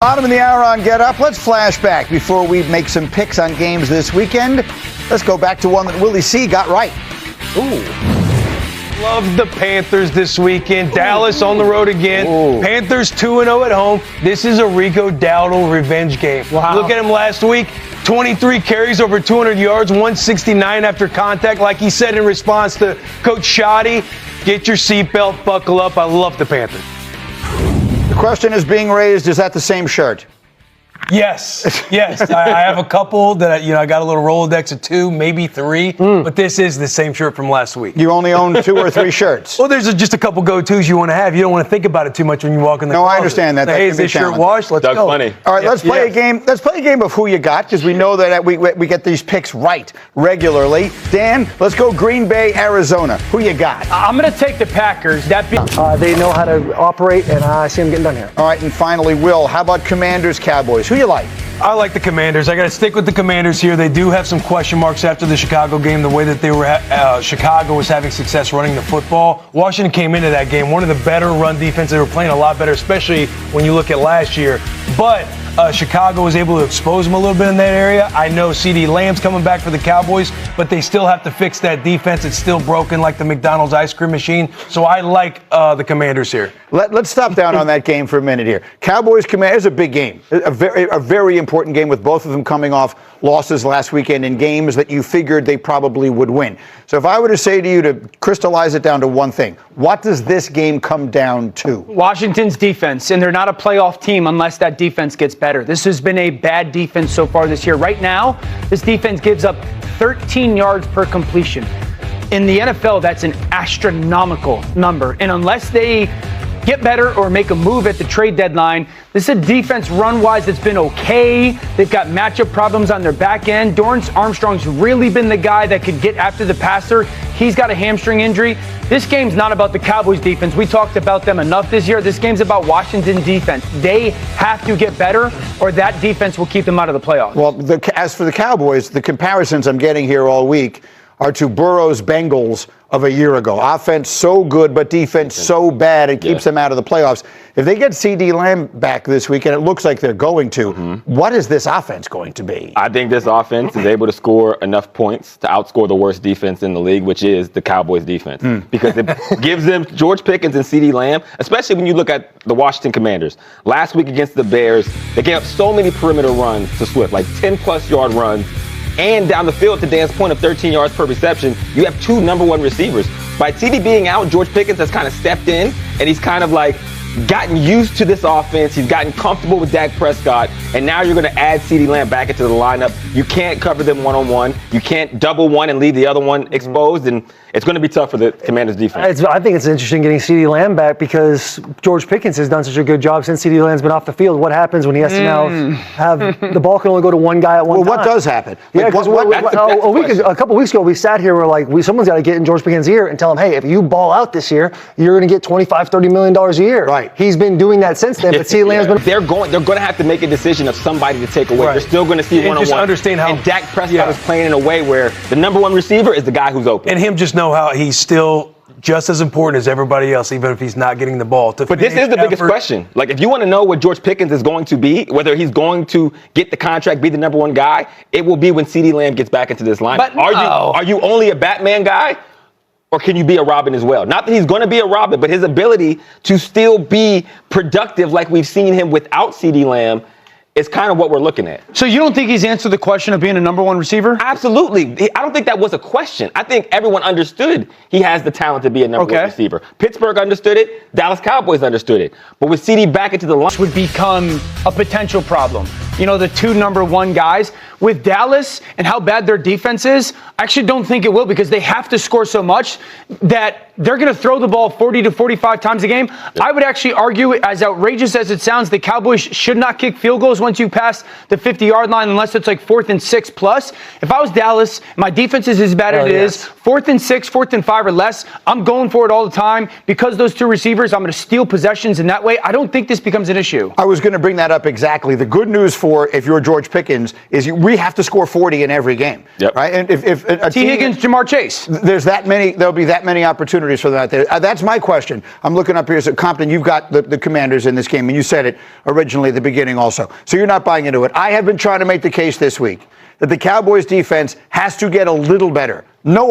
Bottom of the hour on Get Up. Let's flash back before we make some picks on games this weekend. Let's go back to one that Willie C. got right. Ooh. Love the Panthers this weekend. Dallas on the road again. Ooh. Panthers 2-0 at home. This is a Rico Dowdle revenge game. Wow. Look at him last week. 23 carries, over 200 yards, 169 after contact. Like he said in response to Coach Shoddy, get your seatbelt, buckle up. I love the Panthers. The question is being raised, is that the same shirt? Yes. I have a couple that I got a little Rolodex of 2, maybe 3, but this is the same shirt from last week. You only own 2 or 3 shirts. Well, there's just a couple go-tos you want to have. You don't want to think about it too much when you walk in the closet. I understand that. Hey, is this shirt washed? Let's go. Funny. All right, let's play a game. Let's play a game of who you got, because we know that we get these picks right regularly. Dan, let's go Green Bay, Arizona. Who you got? I'm going to take the Packers. They know how to operate, and I see them getting done here. All right, and finally, Will, how about Commanders, Cowboys? Who you like? I like the Commanders. I got to stick with the Commanders here. They do have some question marks after the Chicago game, the way that they were Chicago was having success running the football. Washington came into that game, one of the better run defense. They were playing a lot better, especially when you look at last year. But Chicago was able to expose them a little bit in that area. I know CeeDee Lamb's coming back for the Cowboys, but they still have to fix that defense. It's still broken like the McDonald's ice cream machine. So I like the Commanders here. Let's stop down on that game for a minute here. Cowboys, Commanders, a big game. A very important game, with both of them coming off losses last weekend in games that you figured they probably would win. So if I were to say to you to crystallize it down to one thing, what does this game come down to? Washington's defense, and they're not a playoff team unless that defense gets better. This has been a bad defense so far this year. Right now, this defense gives up 13 yards per completion. In the NFL, that's an astronomical number. And unless they get better or make a move at the trade deadline, this is a defense run-wise that's been okay. They've got matchup problems on their back end. Dorrance Armstrong's really been the guy that could get after the passer. He's got a hamstring injury. This game's not about the Cowboys defense. We talked about them enough this year. This game's about Washington defense. They have to get better, or that defense will keep them out of the playoffs. Well, as for the Cowboys, the comparisons I'm getting here all week are to Burrow's Bengals of a year ago. Offense so good, but defense so bad it keeps them out of the playoffs. If they get CeeDee Lamb back this week, and it looks like they're going to, what is this offense going to be? I think this offense is able to score enough points to outscore the worst defense in the league, which is the Cowboys defense. Because it gives them George Pickens and CeeDee Lamb, especially when you look at the Washington Commanders. Last week against the Bears, they gave up so many perimeter runs to Swift, like 10-plus yard runs. And down the field, to Dan's point of 13 yards per reception, you have 2 number 1 receivers. By TD being out, George Pickens has kind of stepped in, and he's kind of like gotten used to this offense. He's gotten comfortable with Dak Prescott, and now you're going to add CeeDee Lamb back into the lineup. You can't cover them one-on-one. You can't double one and leave the other one exposed, and it's going to be tough for the Commanders' defense. I think it's interesting getting CeeDee Lamb back, because George Pickens has done such a good job since CeeDee Lamb's been off the field. What happens when he has to now have the ball can only go to one guy at one time? Well, what does happen? Yeah, because a couple weeks ago, we sat here, we're like, someone's got to get in George Pickens' ear and tell him, hey, if you ball out this year, you're going to get $25, $30 million a year. Right. He's been doing that since then, but CeeDee Lamb's been... They're going to have to make a decision of somebody to take away. Right. They're still going to see one-on-one. Just understand how... And Dak Prescott is playing in a way where the number 1 receiver is the guy who's open. And him just know how he's still just as important as everybody else, even if he's not getting the ball. But this is the biggest question. Like, if you want to know what George Pickens is going to be, whether he's going to get the contract, be the number 1 guy, it will be when CeeDee Lamb gets back into this lineup. But are you only a Batman guy? Or can you be a Robin as well? Not that he's going to be a Robin, but his ability to still be productive like we've seen him without CeeDee Lamb is kind of what we're looking at. So you don't think he's answered the question of being a number 1 receiver? Absolutely. I don't think that was a question. I think everyone understood he has the talent to be a number 1 receiver. Pittsburgh understood it. Dallas Cowboys understood it. But with CeeDee back into the line, would become a potential problem. You know, the 2 number 1 guys. With Dallas and how bad their defense is, I actually don't think it will, because they have to score so much that they're going to throw the ball 40 to 45 times a game. I would actually argue, as outrageous as it sounds, the Cowboys should not kick field goals once you pass the 50-yard line, unless it's like 4th and 6 plus. If I was Dallas, my defense is as bad as it is. 4th and 6, 4th and 5 or less, I'm going for it all the time. Because those 2 receivers, I'm going to steal possessions in that way. I don't think this becomes an issue. I was going to bring that up exactly. The good news for, if you're George Pickens, is we have to score 40 in every game. Yep. Right? And if a T. Higgins, Jamar Chase. There'll be that many opportunities opportunities for them out there. That's my question. I'm looking up here. So, Compton, you've got the Commanders in this game, and you said it originally at the beginning also. So you're not buying into it. I have been trying to make the case this week that the Cowboys defense has to get a little better. No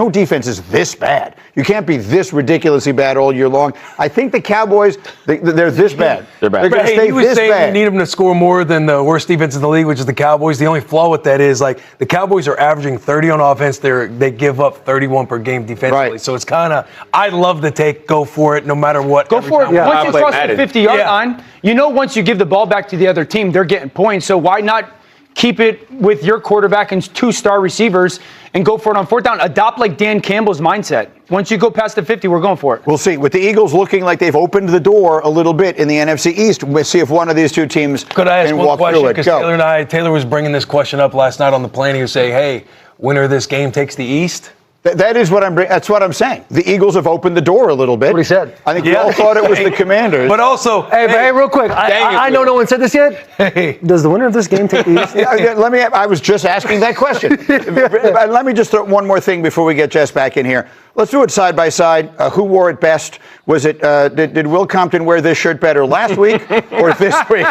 defense is this bad. You can't be this ridiculously bad all year long. I think the Cowboys, they're this bad. They're bad. They're going to stay He was this saying bad. you need them to score more than the worst defense in the league, which is the Cowboys. The only flaw with that is, like, the Cowboys are averaging 30 on offense. They give up 31 per game defensively. Right. So it's kind of, I love the take. Go for it, no matter what. Go for it. Yeah. Once you cross the 50-yard Yeah. line, you know once you give the ball back to the other team, they're getting points. So why not keep it with your quarterback and 2-star receivers and go for it on fourth down? Adopt like Dan Campbell's mindset. Once you go past the 50, we're going for it. We'll see. With the Eagles looking like they've opened the door a little bit in the NFC East, we'll see if one of these two teams Could I ask can one walk question? through it. Because Go. Taylor was bringing this question up last night on the plane. He was saying, hey, winner of this game takes the East. That is what that's what I'm saying. The Eagles have opened the door a little bit. What he said. I think we all thought it was the Commanders. But also, Hey, real quick. I know no one said this yet. hey, Does the winner of this game take the East? I was just asking that question. Let me just throw one more thing before we get Jess back in here. Let's do it side by side. Who wore it best? Was it did Will Compton wear this shirt better last week or this week?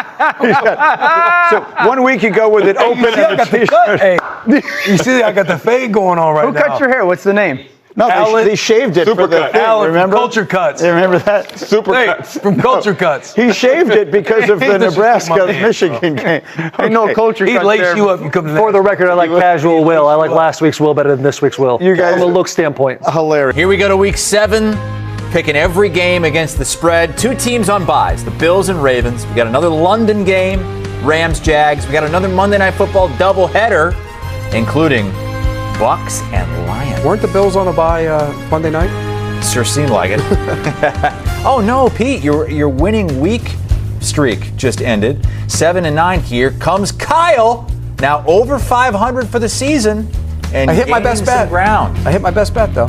So 1 week you go with it open you see, I and got the the cut. Hey, you see, I got the fade going on right Who now. cut your hair? What's the name? No, Alan- they shaved it for the Supercut. thing, Alan from remember? Culture Cuts. You remember that? Hey, from Culture Cuts. He shaved it because of the This is my Nebraska-Michigan game. Ain't no culture He'd cut lace there. you up and come to For the record, I like casual Will. I like last week's Will better than this week's Will. You guys- From a look standpoint. Hilarious. Here we go to week 7, picking every game against the spread. 2 teams on byes, the Bills and Ravens. We got another London game, Rams, Jags. We got another Monday Night Football doubleheader, including Bucks and Lions. Weren't the Bills on a bye Monday night? Sure seemed like it. Oh no, Pete, your winning week streak just ended. 7-9 here. Comes Kyle, now over 500 for the season. And I hit my gaining best some bet. ground. I hit my best bet though.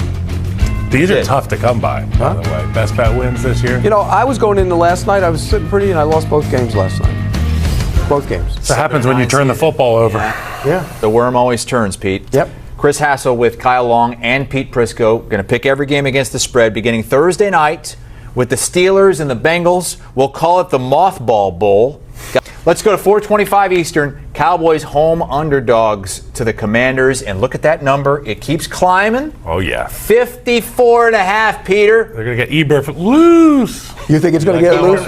These are Did. tough to come by the way. Best bet wins this year. You know, I was going into last night. I was sitting pretty, and I lost both games last night. Both games. That happens when you turn the football over. Yeah. The worm always turns, Pete. Yep. Chris Hassel with Kyle Long and Pete Prisco. Going to pick every game against the spread beginning Thursday night with the Steelers and the Bengals. We'll call it the Mothball Bowl. Let's go to 4:25 Eastern. Cowboys home underdogs to the Commanders. And look at that number. It keeps climbing. Oh yeah. 54.5, Peter. They're gonna get Eberf loose. You think it's going to get loose?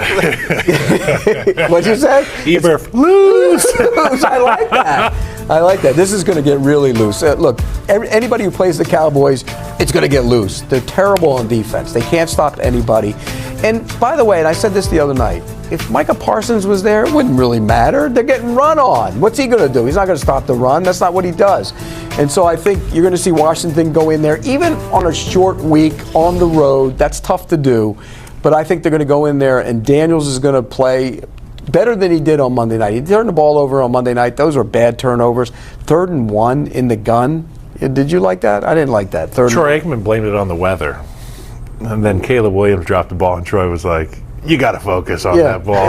What'd you say? Eberf loose. Loose. I like that. I like that. This is going to get really loose. Look, anybody who plays the Cowboys, it's going to get loose. They're terrible on defense. They can't stop anybody. And by the way, and I said this the other night, if Micah Parsons was there, it wouldn't really matter. They're getting run on. What's he going to do? He's not going to stop the run. That's not what he does. And so I think you're going to see Washington go in there, even on a short week on the road. That's tough to do. But I think they're going to go in there, and Daniels is going to play better than he did on Monday night. He turned the ball over on Monday night. Those were bad turnovers. 3rd and 1 in the gun. Did you like that? I didn't like that. Troy Aikman blamed it on the weather, and then Caleb Williams dropped the ball, and Troy was like, "You got to focus on that ball."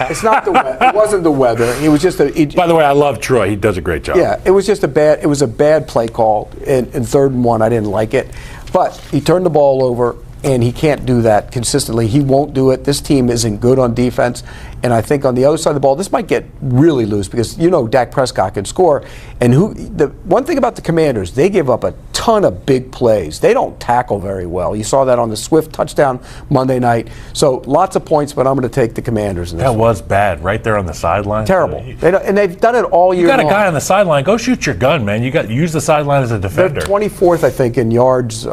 It's not the weather. It wasn't the weather. It was just a. By the way, I love Troy. He does a great job. Yeah, it was just it was a bad play call in 3rd and 1. I didn't like it. But he turned the ball over, and he can't do that consistently. He won't do it. This team isn't good on defense. And I think on the other side of the ball, this might get really loose because Dak Prescott can score. And the one thing about the Commanders, they give up a ton of big plays. They don't tackle very well. You saw that on the Swift touchdown Monday night. So lots of points, but I'm going to take the Commanders in this That one. was bad right there on the sideline. Terrible. And they've done it all year You got a long. guy on the sideline. Go shoot your gun, man. Use the sideline as a They're defender. 24th, I think, in yards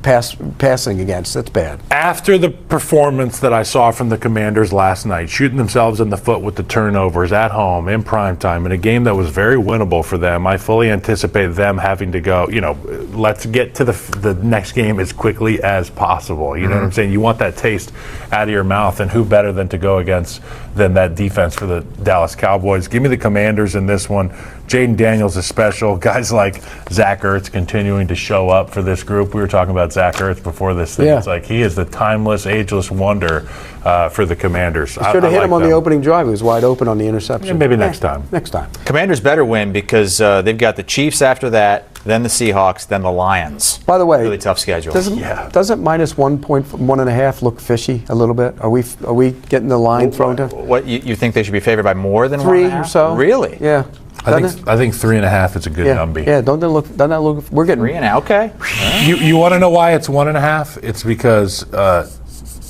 passing against. That's bad. After the performance that I saw from the Commanders last night, shooting themselves in the foot with the turnovers at home in prime time in a game that was very winnable for them, I fully anticipate them having to go, let's get to the next game as quickly as possible. You know what I'm saying? You want that taste out of your mouth, and who better than to go against than that defense for the Dallas Cowboys. Give me the Commanders in this one. Jaden Daniels is special. Guys like Zach Ertz continuing to show up for this group. We were talking about Zach Ertz before this thing. Yeah. It's like he is the timeless, ageless wonder for the Commanders. Should have hit him on the opening drive. He was wide open on the interception. Yeah, maybe next time. Next time. Commanders better win because they've got the Chiefs after that, then the Seahawks, then the Lions. By the way, really tough schedule. Doesn't minus 1.5 look fishy a little bit? Are we getting the line thrown to? What you think they should be favored by more than 3 1.5? or so? Really? Yeah. I think 3.5 is a good number. Yeah, doesn't that look? We're getting 3.5. Okay. You want to know why it's 1.5? It's because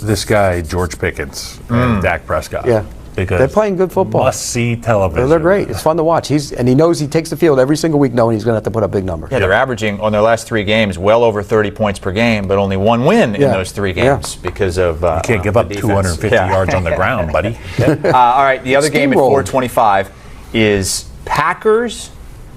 this guy George Pickens and Dak Prescott. Yeah. Because they're playing good football. Must-see television. They're great. It's fun to watch. And he knows he takes the field every single week knowing he's going to have to put up big numbers. Yeah, they're averaging on their last 3 games well over 30 points per game, but only 1 win in those 3 games because of you can't give up 250 yards on the ground, buddy. All right, the other game at Steamrolled. 4:25 is Packers